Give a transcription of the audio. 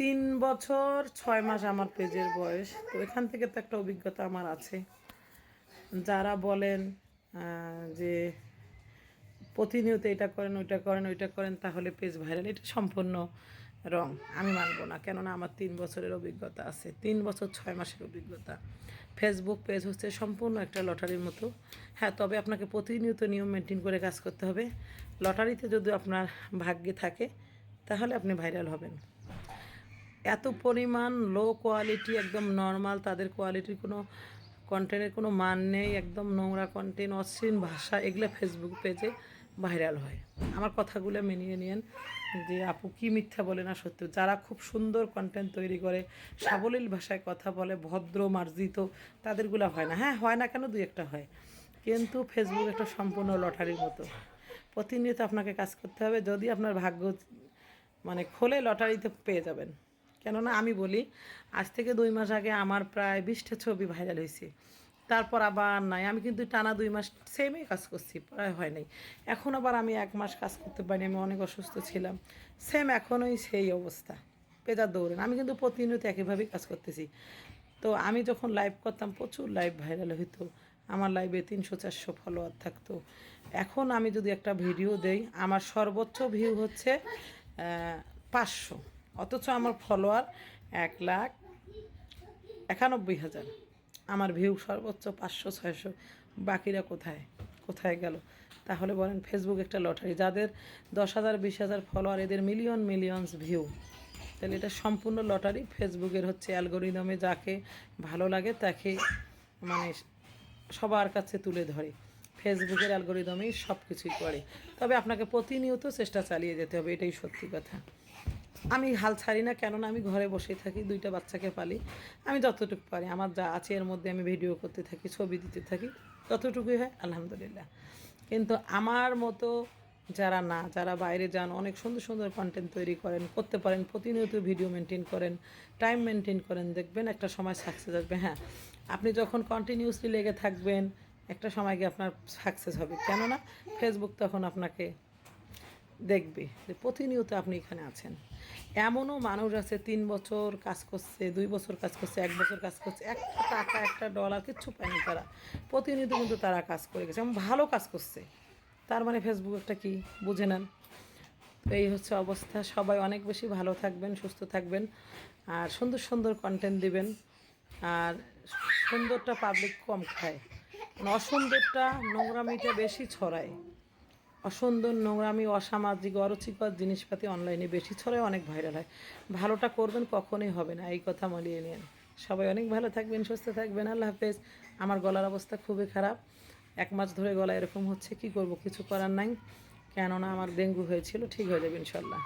3 বছর 6 মাস আমার পেজের বয়স, তো এখান থেকে তো একটা অভিজ্ঞতা আমার আছে। যারা বলেন যে প্রতিনিয়ত এটা করেন ওইটা করেন ওইটা করেন তাহলে পেজ ভাইরাল, এটা সম্পূর্ণ রং। আমি মানবো না, কেননা আমার 3 বছরের অভিজ্ঞতা আছে, 3 বছর 6 মাসের অভিজ্ঞতা। ফেসবুক পেজ হচ্ছে সম্পূর্ণ একটা লটারির মতো। হ্যাঁ, তবে আপনাকে প্রতিনিয়ত নিয়ম মেনটেন করে কাজ করতে হবে। লটারিতে যদি আপনার ভাগ্যে থাকে তাহলে আপনি ভাইরাল হবেন। এত পরিমাণ লো কোয়ালিটি, একদম নর্মাল, তাদের কোয়ালিটির কোনো কন্টেন্টের কোনো মান নেই, একদম নোংরা কন্টেন্ট, অশ্লীল ভাষা, এগুলো ফেসবুক পেজে ভাইরাল হয়। আমার কথাগুলো মেনিয়ে নিন যে আপু কি মিথ্যা বলে না সত্য। যারা খুব সুন্দর কন্টেন্ট তৈরি করে, সাবলীল ভাষায় কথা বলে, ভদ্র মার্জিত, তাদেরগুলো হয় না। হ্যাঁ, হয় না কেন, দুই একটা হয়, কিন্তু ফেসবুক একটা সম্পূর্ণ লটারির মতো। প্রতিনিয়ত আপনাকে কাজ করতে হবে। যদি আপনার ভাগ্য মানে খোলে, লটারিতে পেয়ে যাবেন। কেননা আমি বলি, আজ থেকে 2 মাস আগে আমার প্রায় 20টা ছবি ভাইরাল হয়েছে, তারপর আবার নাই। আমি কিন্তু টানা 2 মাস সেমই কাজ করছি, প্রায় হয় নাই। এখন আবার আমি 1 মাস কাজ করতে পারিনি, আমি অনেক অসুস্থ ছিলাম। সেম এখনই সেই অবস্থা, পেজার দৌড়েন। আমি কিন্তু প্রতিনিয়ত একইভাবেই কাজ করতেছি। তো আমি যখন লাইভ করতাম, প্রচুর লাইভ ভাইরাল হইতো, আমার লাইভে 300-400 ফলোয়ার থাকতো। এখন আমি যদি একটা ভিডিও দেই, আমার সর্বোচ্চ ভিউ হচ্ছে 500, অথচ আমার ফলোয়ার 1,91,000। আমার ভিউ সর্বোচ্চ 500-600, বাকিরা কোথায় কোথায় গেল? তাহলে বলেন, ফেসবুক একটা লটারি। যাদের 10,000 20,000 ফলোয়ার, এদের মিলিয়ন মিলিয়নস ভিউ। তাহলে এটা সম্পূর্ণ লটারি। ফেসবুকের হচ্ছে অ্যালগোরিদমে যাকে ভালো লাগে তাকে মানে সবার কাছে তুলে ধরে। ফেসবুকের অ্যালগোরিদমেই সব কিছুই করে। তবে আপনাকে প্রতিনিয়ত চেষ্টা চালিয়ে যেতে হবে, এটাই সত্যি কথা। আমি হাল ছাড়ি না, কেননা আমি ঘরে বসেই থাকি, 2টা বাচ্চাকে পালি। আমি যতটুকু পারি, আমার যা আছে এর মধ্যে আমি ভিডিও করতে থাকি, ছবি দিতে থাকি, ততটুকুই হয় আলহামদুলিল্লাহ। কিন্তু আমার মতো যারা বাইরে যান, অনেক সুন্দর সুন্দর কন্টেন্ট তৈরি করেন, করতে পারেন, প্রতিনিয়ত ভিডিও মেনটেন করেন, টাইম মেনটেন করেন, দেখবেন একটা সময় সাকসেস আসবে। হ্যাঁ, আপনি যখন কন্টিনিউসলি লেগে থাকবেন, একটা সময় গিয়ে আপনার সাকসেস হবে। কেননা ফেসবুক তখন আপনাকে দেখবে যে প্রতিনিয়ত আপনি এখানে আছেন। এমনও মানুষ আছে 3 বছর কাজ করছে, 2 বছর কাজ করছে, 1 বছর কাজ করছে, একটা টাকা একটা ডলার কিচ্ছু পায়নি তারা। প্রতিনিয়ত কিন্তু তারা কাজ করে গেছে এবং ভালো কাজ করছে। তার মানে ফেসবুক একটা কি, বুঝে নেন। তো এই হচ্ছে অবস্থা। সবাই অনেক বেশি ভালো থাকবেন, সুস্থ থাকবেন, আর সুন্দর সুন্দর কন্টেন্ট দিবেন। আর সুন্দরটা পাবলিক কম খায়, অসুন্দরটা, নোংরামিটা বেশি ছড়ায়। অসুন্দর, নোংরামি, অসামাজিক, অরুচিকর জিনিসপাতি অনলাইনে বেশি ছড়ায়, অনেক ভাইরাল হয়। ভালোটা করবেন, কখনোই হবে না, এই কথা মানিয়ে নিন। সবাই অনেক ভালো থাকবেন, সুস্থ থাকবেন। আল্লাহ হাফেজ। আমার গলার অবস্থা খুবই খারাপ, 1 মাস ধরে গলা এরকম হচ্ছে, কি করব, কিছু করার নাই। কেননা আমার ডেঙ্গু হয়েছিল, ঠিক হয়ে যাবে ইনশাল্লাহ।